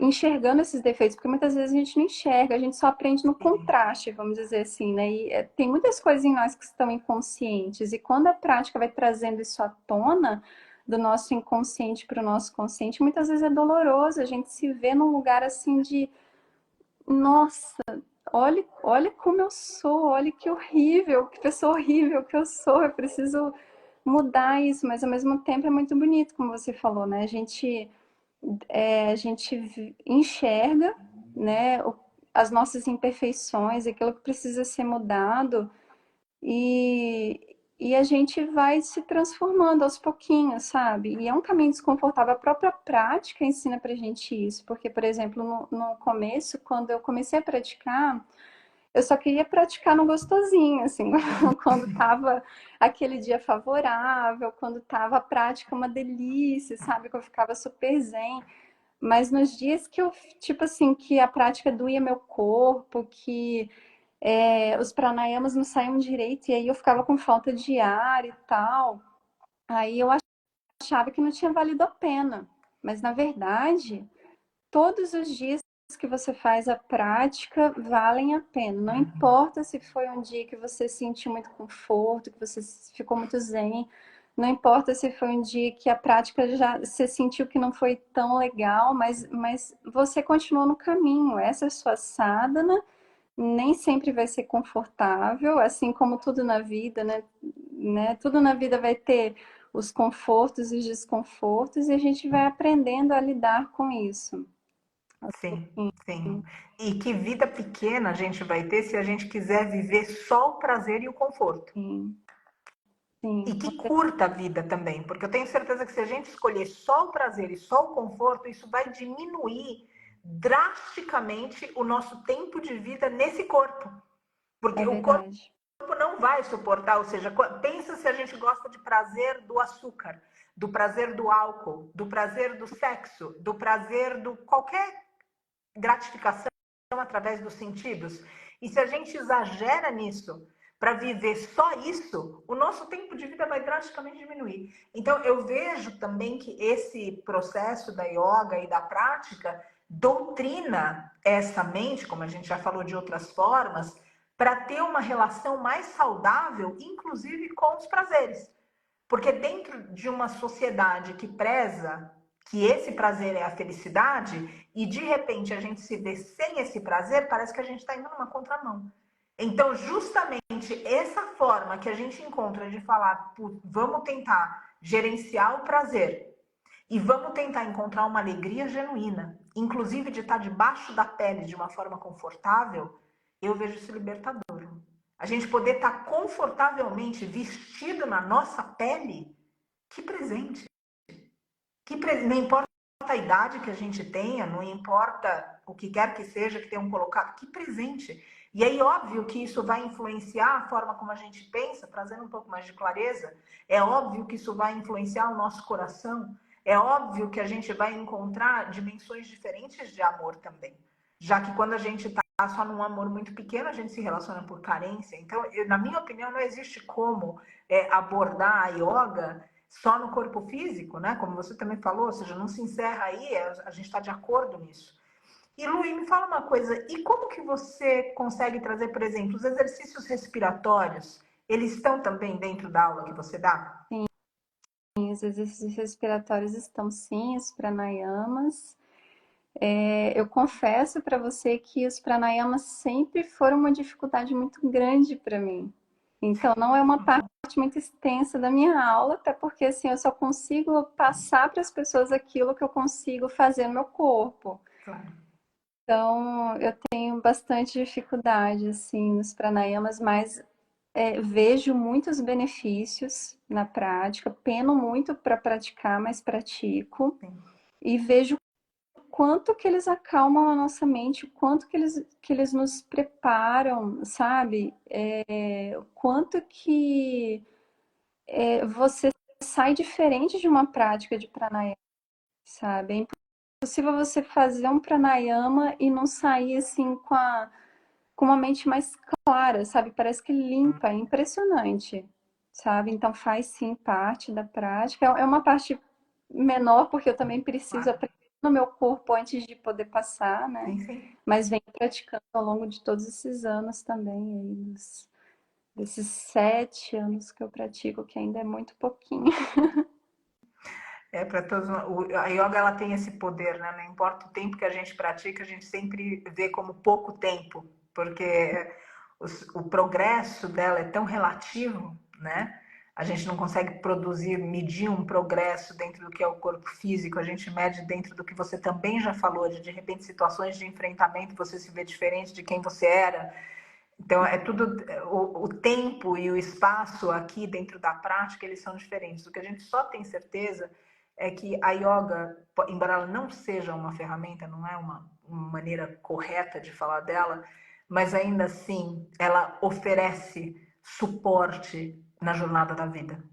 S2: enxergando esses defeitos, porque muitas vezes a gente não enxerga, a gente só aprende no contraste, vamos dizer assim, né? E tem muitas coisas em nós que estão inconscientes, e quando a prática vai trazendo isso à tona, do nosso inconsciente para o nosso consciente, muitas vezes é doloroso, a gente se vê num lugar assim de, nossa, olha como eu sou, olha que horrível, que pessoa horrível que eu sou, eu preciso mudar isso, mas ao mesmo tempo é muito bonito, como você falou, né? A gente enxerga, né, as nossas imperfeições, aquilo que precisa ser mudado, e a gente vai se transformando aos pouquinhos, sabe? E é um caminho desconfortável. A própria prática ensina pra gente isso, porque, por exemplo, no começo, quando eu comecei a praticar, eu só queria praticar no gostosinho, assim, quando tava aquele dia favorável, quando tava a prática uma delícia, sabe? Que eu ficava super zen. Mas nos dias que eu, tipo assim, que a prática doía meu corpo, que os pranayamas não saíam direito, e aí eu ficava com falta de ar e tal, aí eu achava que não tinha valido a pena. Mas na verdade, todos os dias que você faz a prática valem a pena. Não importa se foi um dia que você sentiu muito conforto, que você ficou muito zen. Não importa se foi um dia que a prática já você sentiu que não foi tão legal, mas você continuou no caminho. Essa é a sua sadhana. Nem sempre vai ser confortável, assim como tudo na vida, né? Tudo na vida vai ter os confortos e os desconfortos, e a gente vai aprendendo a lidar com isso.
S1: Sim, sim. E que vida pequena a gente vai ter se a gente quiser viver só o prazer e o conforto.
S2: Sim, sim,
S1: E que curta a vida também, porque eu tenho certeza que se a gente escolher só o prazer e só o conforto, isso vai diminuir drasticamente o nosso tempo de vida nesse corpo.
S2: é
S1: Porque o corpo
S2: verdade.
S1: não vai suportar, ou seja, pensa se a gente gosta de prazer do açúcar, do prazer do álcool, do prazer do sexo, do prazer do qualquer gratificação através dos sentidos. E se a gente exagera nisso para viver só isso, o nosso tempo de vida vai drasticamente diminuir. Então, eu vejo também que esse processo da yoga e da prática doutrina essa mente, como a gente já falou de outras formas, para ter uma relação mais saudável, inclusive com os prazeres. Porque dentro de uma sociedade que preza que esse prazer é a felicidade, e de repente a gente se vê sem esse prazer, parece que a gente está indo numa contramão. Então, justamente essa forma que a gente encontra de falar, vamos tentar gerenciar o prazer e vamos tentar encontrar uma alegria genuína, inclusive de estar debaixo da pele de uma forma confortável, eu vejo isso libertador. A gente poder estar confortavelmente vestido na nossa pele, que presente. Não importa a idade que a gente tenha, não importa o que quer que seja que tenham colocado, que presente. E aí, óbvio que isso vai influenciar a forma como a gente pensa, trazendo um pouco mais de clareza. É óbvio que isso vai influenciar o nosso coração. É óbvio que a gente vai encontrar dimensões diferentes de amor também. Já que quando a gente está só num amor muito pequeno, a gente se relaciona por carência. Então, na minha opinião, não existe como abordar a yoga só no corpo físico, né? Como você também falou, ou seja, não se encerra aí, a gente está de acordo nisso. E Luí, me fala uma coisa, e como que você consegue trazer, por exemplo, os exercícios respiratórios, eles estão também dentro da aula que você dá?
S2: Sim, os exercícios respiratórios estão sim, os pranayamas. Eu confesso para você que os pranayamas sempre foram uma dificuldade muito grande para mim. Então, não é uma parte muito extensa da minha aula, até porque assim, eu só consigo passar para as pessoas aquilo que eu consigo fazer no meu corpo.
S1: Claro.
S2: Então, eu tenho bastante dificuldade assim nos pranayamas, mas vejo muitos benefícios na prática, peno muito para praticar, mas pratico.
S1: Sim.
S2: E vejo quanto que eles acalmam a nossa mente, o quanto que eles nos preparam, sabe? O quanto que você sai diferente de uma prática de pranayama, sabe? É impossível você fazer um pranayama e não sair assim com uma mente mais clara, sabe? Parece que limpa, é impressionante, sabe? Então faz sim parte da prática. É uma parte menor, porque eu também preciso
S1: Claro.
S2: aprender no meu corpo antes de poder passar, né?
S1: Sim, sim.
S2: Mas venho praticando ao longo de todos esses anos também, aí, desses 7 anos que eu pratico, que ainda é muito pouquinho.
S1: É para todos. A yoga ela tem esse poder, né? Não importa o tempo que a gente pratica, a gente sempre vê como pouco tempo, porque o progresso dela é tão relativo, né? A gente não consegue produzir, medir um progresso dentro do que é o corpo físico, a gente mede dentro do que você também já falou, de repente situações de enfrentamento, você se vê diferente de quem você era. Então, é tudo. O tempo e o espaço aqui dentro da prática, eles são diferentes. O que a gente só tem certeza é que a yoga, embora ela não seja uma ferramenta, não é uma maneira correta de falar dela, mas ainda assim, ela oferece suporte na jornada da vida.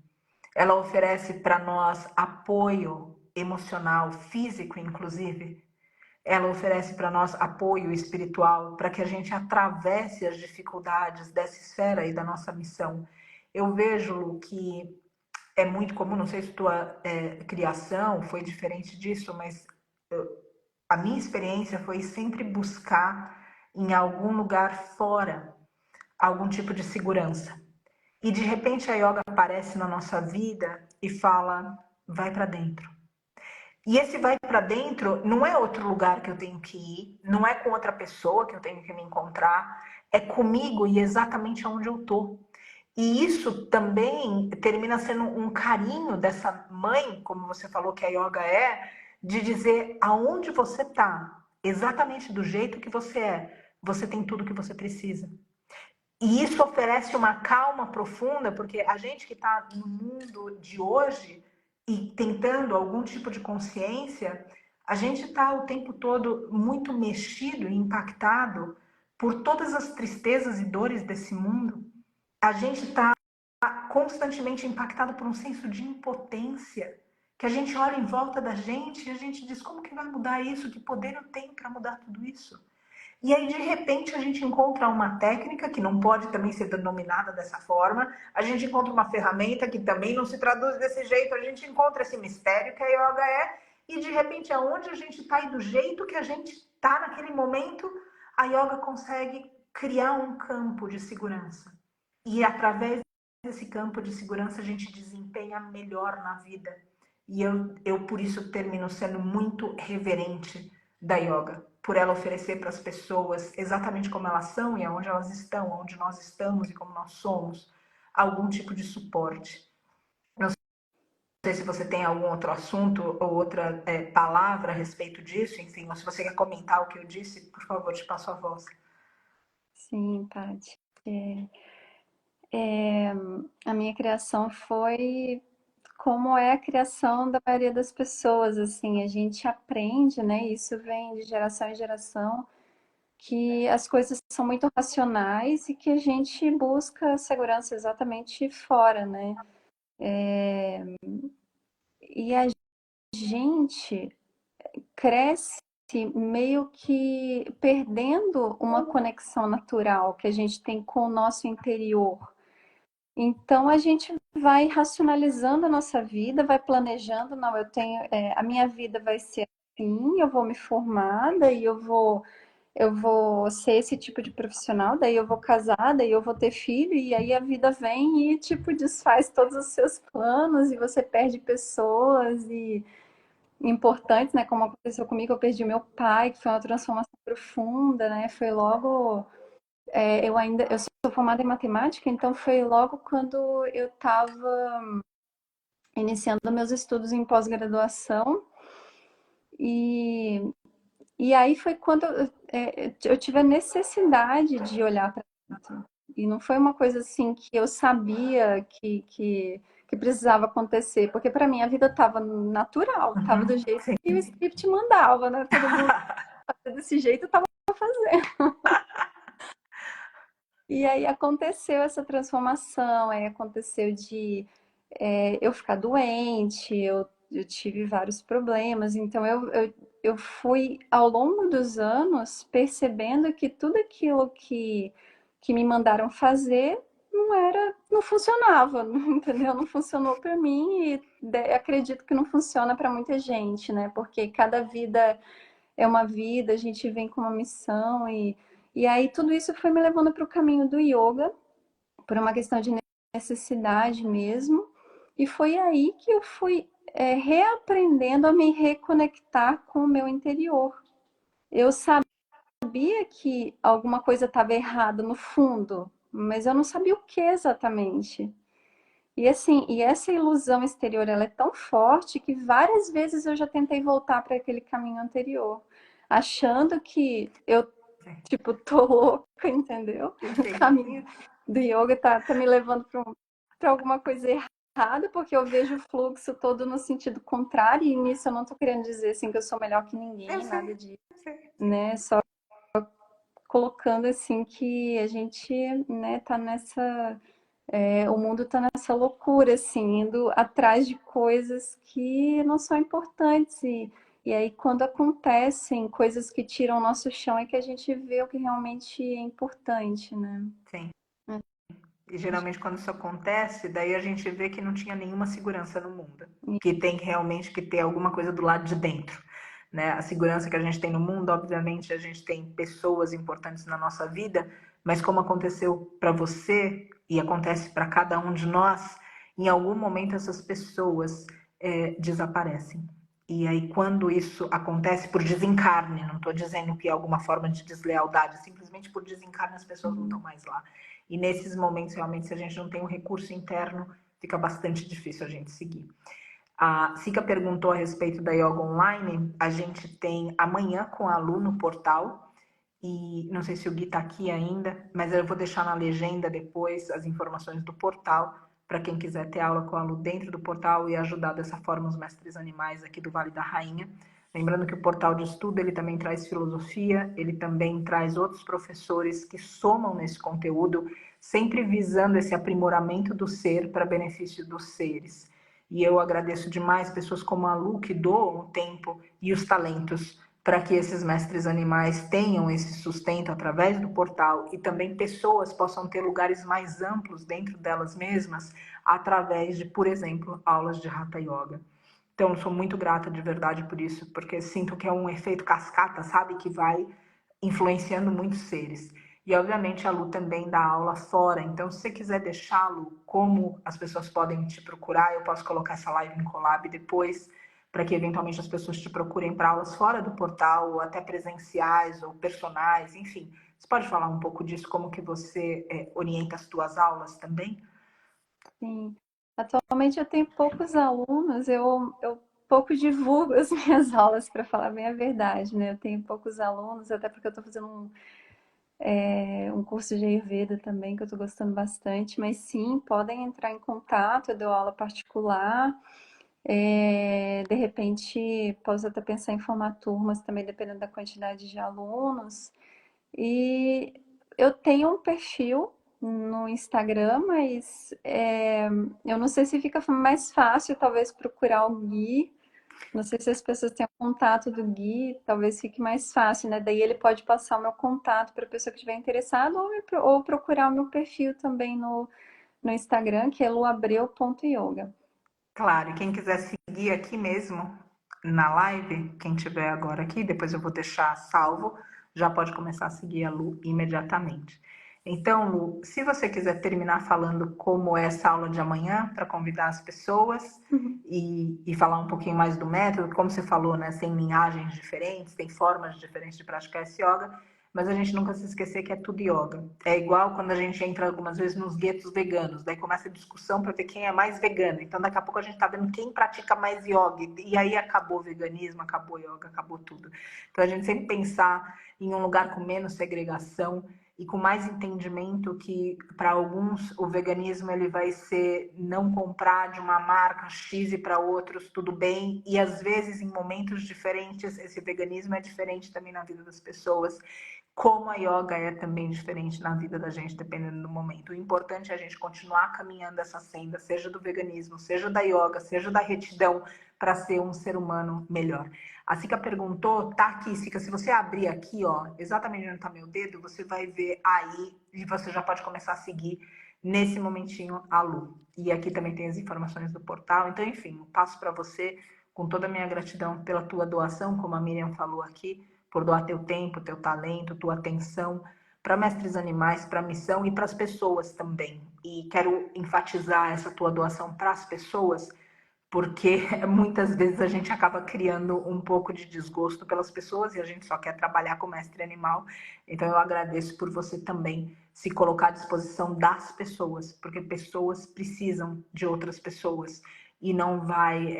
S1: Ela oferece para nós apoio emocional, físico, inclusive, ela oferece para nós apoio espiritual para que a gente atravesse as dificuldades dessa esfera e da nossa missão. Eu vejo, Lu, que é muito comum, não sei se tua criação foi diferente disso, mas a minha experiência foi sempre buscar em algum lugar fora algum tipo de segurança. E de repente a yoga aparece na nossa vida e fala: vai para dentro. E esse vai para dentro não é outro lugar que eu tenho que ir, não é com outra pessoa que eu tenho que me encontrar, é comigo e exatamente onde eu tô. E isso também termina sendo um carinho dessa mãe, como você falou que a yoga é, de dizer aonde você tá, exatamente do jeito que você tem tudo que você precisa. E isso oferece uma calma profunda, porque a gente que está no mundo de hoje e tentando algum tipo de consciência, a gente está o tempo todo muito mexido e impactado por todas as tristezas e dores desse mundo. A gente está constantemente impactado por um senso de impotência, que a gente olha em volta da gente e a gente diz: como que vai mudar isso? Que poder eu tenho para mudar tudo isso? E aí, de repente, a gente encontra uma técnica que não pode também ser denominada dessa forma, a gente encontra uma ferramenta que também não se traduz desse jeito, a gente encontra esse mistério que a yoga é, e de repente, aonde a gente está e do jeito que a gente está naquele momento, a yoga consegue criar um campo de segurança. E através desse campo de segurança, a gente desempenha melhor na vida. E eu por isso, termino sendo muito reverente da yoga, por ela oferecer para as pessoas exatamente como elas são e aonde elas estão, onde nós estamos e como nós somos, algum tipo de suporte. Não sei se você tem algum outro assunto ou outra palavra a respeito disso, enfim, ou se você quer comentar o que eu disse, por favor, te passo a voz.
S2: Sim, Paty. A minha criação foi como é a criação da maioria das pessoas, assim, a gente aprende, né? Isso vem de geração em geração, que as coisas são muito racionais e que a gente busca segurança exatamente fora, né? E a gente cresce meio que perdendo uma conexão natural que a gente tem com o nosso interior. Então a gente vai racionalizando a nossa vida, vai planejando, não, a minha vida vai ser assim, eu vou me formar, daí eu vou ser esse tipo de profissional, daí eu vou casar, daí eu vou ter filho, e aí a vida vem e tipo desfaz todos os seus planos e você perde pessoas e importantes, né? Como aconteceu comigo, eu perdi meu pai, que foi uma transformação profunda, né? Foi logo eu sou formada em matemática, então foi logo quando eu estava iniciando meus estudos em pós-graduação e, e aí foi quando eu tive a necessidade de olhar para dentro. E não foi uma coisa assim que eu sabia que precisava acontecer, porque para mim a vida estava natural, estava do jeito
S1: Sim.
S2: que o script mandava, né? Todo mundo fazia desse jeito, eu estava fazendo. E aí aconteceu essa transformação, aí aconteceu de eu ficar doente, eu tive vários problemas, então eu fui, ao longo dos anos, percebendo que tudo aquilo que me mandaram fazer não funcionava, entendeu? Não funcionou para mim e acredito que não funciona para muita gente, né? Porque cada vida é uma vida, a gente vem com uma missão e aí tudo isso foi me levando para o caminho do yoga, por uma questão de necessidade mesmo. E foi aí que eu fui reaprendendo a me reconectar com o meu interior. Eu sabia que alguma coisa estava errada no fundo, mas eu não sabia o que exatamente. E assim, e essa ilusão exterior ela é tão forte que várias vezes eu já tentei voltar para aquele caminho anterior, achando que eu tipo tô louca, entendeu? O caminho do yoga tá me levando para alguma coisa errada, porque eu vejo o fluxo todo no sentido contrário, e nisso eu não tô querendo dizer assim que eu sou melhor que ninguém, nada disso, né? Só colocando assim que a gente, né, tá nessa o mundo está nessa loucura, assim, indo atrás de coisas que não são importantes. E aí, quando acontecem coisas que tiram o nosso chão, é que a gente vê o que realmente é importante, né?
S1: Sim. E geralmente quando isso acontece, daí a gente vê que não tinha nenhuma segurança no mundo. Que tem realmente que ter alguma coisa do lado de dentro. Né? A segurança que a gente tem no mundo, obviamente, a gente tem pessoas importantes na nossa vida, mas como aconteceu para você e acontece para cada um de nós, em algum momento essas pessoas desaparecem. E aí, quando isso acontece por desencarne, não estou dizendo que é alguma forma de deslealdade, simplesmente por desencarne as pessoas não estão mais lá. E nesses momentos, realmente, se a gente não tem um recurso interno, fica bastante difícil a gente seguir. A Sica perguntou a respeito da yoga online. A gente tem amanhã com a Lu no portal. E não sei se o Gui está aqui ainda, mas eu vou deixar na legenda depois as informações do portal para quem quiser ter aula com a Lu dentro do portal e ajudar dessa forma os mestres animais aqui do Vale da Rainha. Lembrando que o portal de estudo ele também traz filosofia, ele também traz outros professores que somam nesse conteúdo, sempre visando esse aprimoramento do ser para benefício dos seres. E eu agradeço demais pessoas como a Lu que doam o tempo e os talentos para que esses mestres animais tenham esse sustento através do portal e também pessoas possam ter lugares mais amplos dentro delas mesmas através de, por exemplo, aulas de Hatha Yoga. Então, eu sou muito grata de verdade por isso, porque sinto que é um efeito cascata, sabe? Que vai influenciando muitos seres. E, obviamente, a Lu também dá aula fora. Então, se você quiser deixá-lo, como as pessoas podem te procurar, eu posso colocar essa live em collab depois, para que, eventualmente, as pessoas te procurem para aulas fora do portal, ou até presenciais, ou personais, enfim. Você pode falar um pouco disso, como que você orienta as tuas aulas também?
S2: Sim. Atualmente eu tenho poucos alunos, eu pouco divulgo as minhas aulas, para falar bem a verdade, né? Eu tenho poucos alunos, até porque eu estou fazendo um curso de Ayurveda também, que eu estou gostando bastante, mas sim, podem entrar em contato, eu dou aula particular. De repente, posso até pensar em formar turmas também, dependendo da quantidade de alunos. E eu tenho um perfil no Instagram, mas eu não sei se fica mais fácil, talvez, procurar o Gui. Não sei se as pessoas têm o contato do Gui, talvez fique mais fácil, né? Daí ele pode passar o meu contato para a pessoa que estiver interessada ou procurar o meu perfil também no Instagram, que é luabreu.yoga.
S1: Claro, e quem quiser seguir aqui mesmo na live, quem tiver agora aqui, depois eu vou deixar salvo, já pode começar a seguir a Lu imediatamente. Então, Lu, se você quiser terminar falando como é essa aula de amanhã, para convidar as pessoas e falar um pouquinho mais do método, como você falou, né, tem linhagens diferentes, tem formas diferentes de praticar esse yoga, mas a gente nunca se esquecer que é tudo yoga. É igual quando a gente entra algumas vezes nos guetos veganos, daí começa a discussão para ver quem é mais vegano. Então daqui a pouco a gente está vendo quem pratica mais yoga. E aí acabou o veganismo, acabou o yoga, acabou tudo. Então a gente sempre pensar em um lugar com menos segregação e com mais entendimento que para alguns o veganismo ele vai ser não comprar de uma marca X e para outros tudo bem, e às vezes em momentos diferentes esse veganismo é diferente também na vida das pessoas, como a yoga é também diferente na vida da gente, dependendo do momento. O importante é a gente continuar caminhando essa senda, seja do veganismo, seja da yoga, seja da retidão, para ser um ser humano melhor. A Sica perguntou, tá aqui, Sica, se você abrir aqui, ó, exatamente onde tá meu dedo, você vai ver aí, e você já pode começar a seguir nesse momentinho a Lu. E aqui também tem as informações do portal. Então, enfim, eu passo para você, com toda a minha gratidão pela tua doação, como a Miriam falou aqui, por doar teu tempo, teu talento, tua atenção para Mestres Animais, para a missão e para as pessoas também. E quero enfatizar essa tua doação para as pessoas, porque muitas vezes a gente acaba criando um pouco de desgosto pelas pessoas e a gente só quer trabalhar com mestre animal. Então eu agradeço por você também se colocar à disposição das pessoas, porque pessoas precisam de outras pessoas e não vai,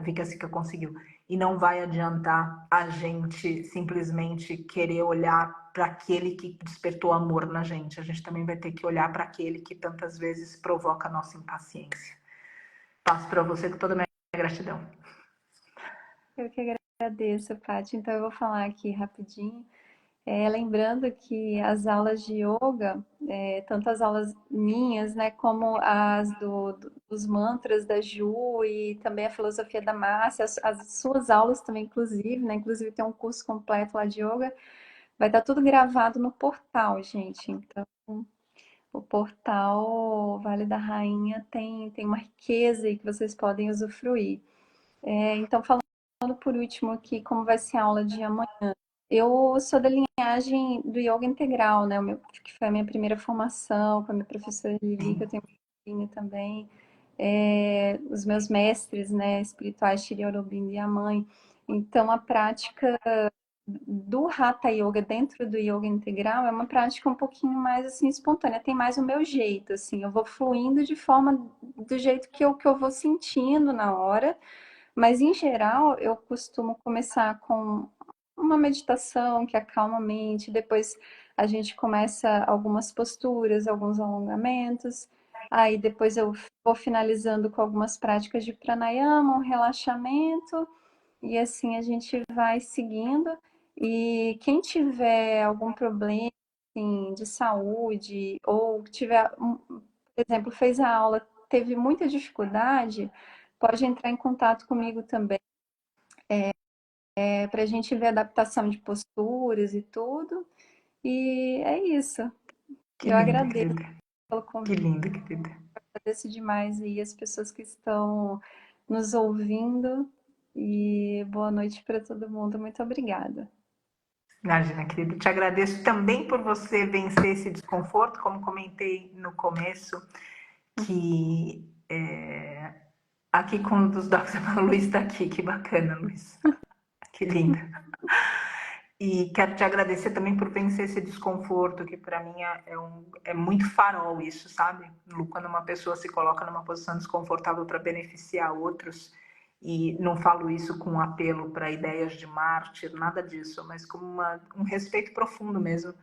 S1: vi que a Sica conseguiu, e não vai adiantar a gente simplesmente querer olhar para aquele que despertou amor na gente. A gente também vai ter que olhar para aquele que tantas vezes provoca a nossa impaciência. Passo para você com toda a minha gratidão.
S2: Eu que agradeço, Paty. Então, eu vou falar aqui rapidinho. Lembrando que as aulas de yoga, tanto as aulas minhas, né, como as dos mantras da Ju e também a filosofia da Márcia, as suas aulas também, inclusive, né, inclusive tem um curso completo lá de yoga, vai estar tudo gravado no portal, gente. Então, o portal Vale da Rainha tem uma riqueza aí que vocês podem usufruir. Então, falando por último aqui, como vai ser a aula de amanhã. Eu sou da linhagem do yoga integral, né? Que foi a minha primeira formação com a minha professora Lili, que eu tenho um pouquinho também. Os meus mestres, né, espirituais, Shri Aurobindo e a mãe. Então, a prática do Hatha Yoga dentro do yoga integral é uma prática um pouquinho mais assim espontânea, tem mais o meu jeito, assim, eu vou fluindo de forma do jeito que eu vou sentindo na hora, mas em geral eu costumo começar com uma meditação que acalma a mente, depois a gente começa algumas posturas, alguns alongamentos, aí depois eu vou finalizando com algumas práticas de pranayama, um relaxamento, e assim a gente vai seguindo. E quem tiver algum problema assim, de saúde, ou tiver, por exemplo, fez a aula, teve muita dificuldade, pode entrar em contato comigo também, para a gente ver adaptação de posturas e tudo. E é isso.
S1: Que
S2: Eu
S1: lindo,
S2: agradeço
S1: querida.
S2: pelo
S1: Que
S2: convite,
S1: lindo, querida.
S2: agradeço demais aí as pessoas que estão nos ouvindo. E boa noite para todo mundo. Muito obrigada.
S1: Imagina, querida. Te agradeço também por você vencer esse desconforto, como comentei no começo, que aqui com um dos docs, a Luiz está aqui. Que bacana, Luiz. Que linda. E quero te agradecer também por vencer esse desconforto, que para mim é muito farol isso, sabe? Quando uma pessoa se coloca numa posição desconfortável para beneficiar outros, e não falo isso com um apelo para ideias de mártir, nada disso, mas com um respeito profundo mesmo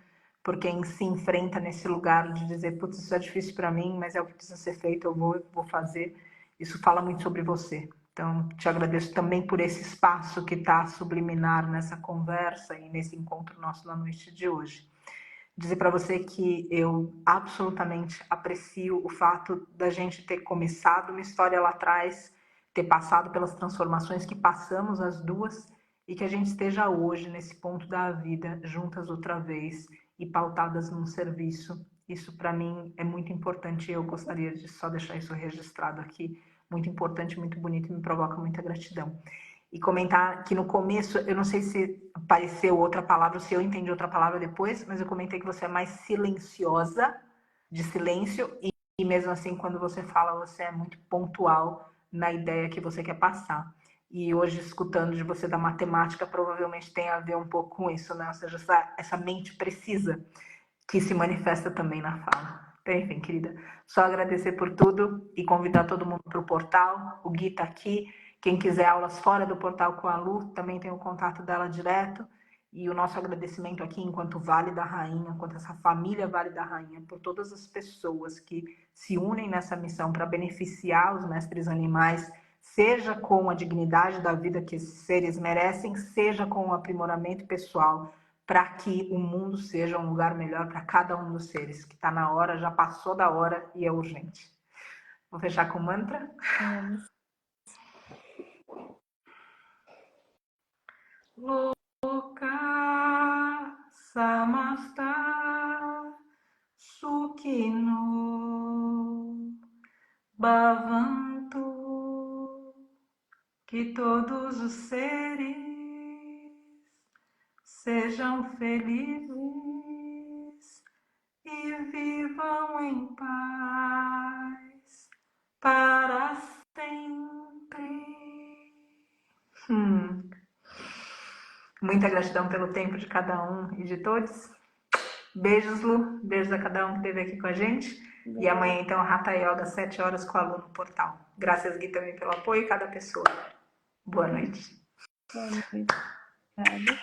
S1: por quem se enfrenta nesse lugar de dizer, putz, isso é difícil para mim, mas é o que precisa ser feito, eu vou fazer. Isso fala muito sobre você. Então, te agradeço também por esse espaço que está subliminar nessa conversa e nesse encontro nosso na noite de hoje. Dizer para você que eu absolutamente aprecio o fato da gente ter começado uma história lá atrás, ter passado pelas transformações que passamos as duas e que a gente esteja hoje nesse ponto da vida juntas outra vez e pautadas num serviço. Isso para mim é muito importante e eu gostaria de só deixar isso registrado aqui. Muito importante, muito bonito e me provoca muita gratidão. E comentar que no começo, eu não sei se apareceu outra palavra, se eu entendi outra palavra depois, mas eu comentei que você é mais silenciosa, de silêncio, e mesmo assim, quando você fala, você é muito pontual na ideia que você quer passar. E hoje, escutando de você da matemática, provavelmente tem a ver um pouco com isso, né? Ou seja, essa mente precisa que se manifesta também na fala. Então, enfim, querida, só agradecer por tudo e convidar todo mundo para o portal. O Gui está aqui. Quem quiser aulas fora do portal com a Lu, também tem o contato dela direto. E o nosso agradecimento aqui, enquanto Vale da Rainha, enquanto essa família Vale da Rainha, por todas as pessoas que se unem nessa missão para beneficiar os mestres animais, seja com a dignidade da vida que esses seres merecem, seja com o aprimoramento pessoal, para que o mundo seja um lugar melhor para cada um dos seres, que está na hora, já passou da hora e é urgente. Vou fechar com o mantra.
S2: Vamos.
S1: Loka Samasta Sukhino Bhavantu, que todos os seres sejam felizes e vivam em paz para sempre. Muita gratidão pelo tempo de cada um e de todos. Beijos, Lu. Beijos a cada um que esteve aqui com a gente. Beijo. E amanhã, então, Hatha Yoga, 7 horas com a Lu no portal. Graças, Gui, também pelo apoio e cada pessoa. Boa noite.
S2: Boa noite. Obrigada.